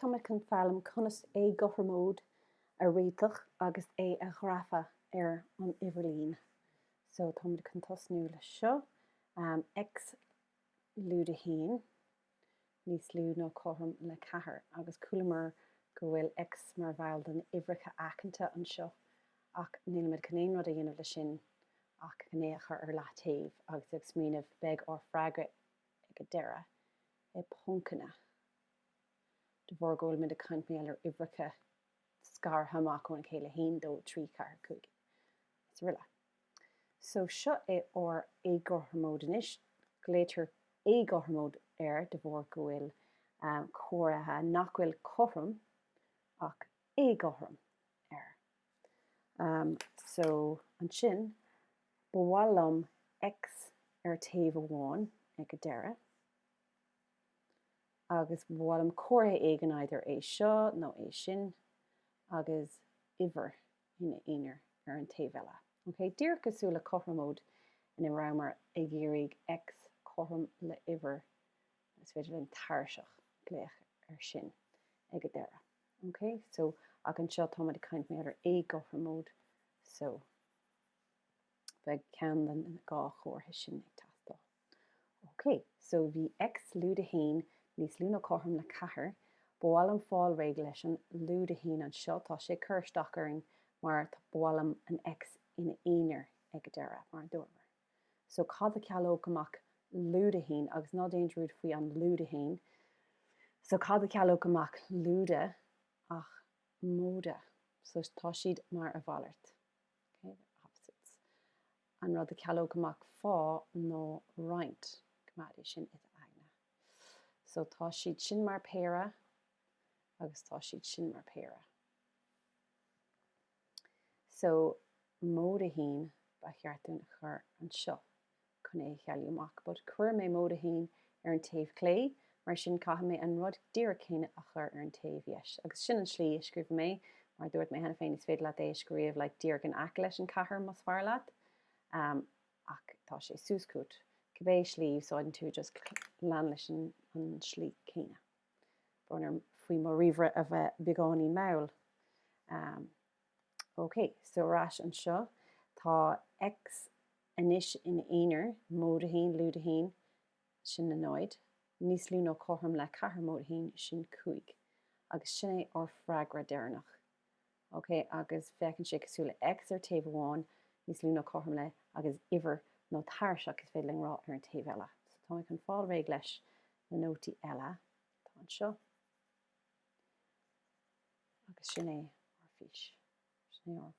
táid chun fearlam conas éagothromóid a réiteach agus é a ghrafa ar an Iverlín. So táid chun tosnú le seo X lúd a hain níos lú nó chorm le chathair agus cualamar go bhfuil X mar bhail den ibhreacha aiceanta an seo ach níl muid cnéin rud a dhéanamh le sin ach gnéachar ar leat taobh agus ag smíanamh beag ó freagra ag a deireadh I pócanna de bhór go bhfuil muid a caint méal ar ibhreacha scar hamach ón chéile hain dó trí chathair cúig. Is rila. So seo é ó éagothromóid inis, gléitear éagothromóid ar de bhór go bhfuil cóirithe nach bhfuil chorm ach éagothrom ar. So an sin bhfuilm X ar taobh amháin ag a deireadh agus bhfuilm cóirithe éigean idir é seo nó é sin agus iver ina aonar ar an taobh eile. Okay, dír cosúla chothromóid in ramar ag iarraigh X chorm le iver is féidir an tarseach gléach ar sin ag a deireadh. Okay, so ach an seo táid caint mé ar éagothromóid so bheith cean den gá chóirthe sin ag teastáil. Okay, so bhí X lúd a hain níos lú nó chorm le chathair, bhfuilm fáil réig leis an lúd a hain an seo tá sé chuirsteach aring mar bhfuilm an X ina aonar ag a deireadh mar dúirmar. So cad a ceallóg amach lúd a hain agus ná déonrúd faoi an lúd a hain. So cad a ceallóg amach lúda ach móda. So tá siad mar a bhallart. Okay, opposites. An rud a ceallóg amach fá nó roinnt comadí sin is aithne. So tá siad sin mar péra agus tá siad sin mar péra. So mód a hain ba cheartún chur an seo chun é chealú amach, bud chuir mé mód a hain ar an taobh clé mar sin caithe mé an rud díreach chéine a chur ar an taobh dheis. Agus sin an slí scríomh mé mar dúirt mé hena féin is féidir leat é scríomh le díreach an aice leis an chathair mas fearr leat ach tá sé súscút. Cabbé slíomh so an tú just lean leis an slí chéine. Brónar faoi mar riomhre a bheith beagání mail. Okay, so ras an seo tá X inis in aonar mód a hain lúd a hain sin na nóid níos lú nó chorm le chathair mód a hain sin 5 agus sin é ó freagra deireanach. Okay, agus bheicinn sé cosúla X ar taobh amháin níos lú nó chorm le agus iver nó tarseach is féidir rá ar an taobh eile. So tá chun fáil réig leis na nótaí eile tá an seo agus sin é ar fís. Sin é ar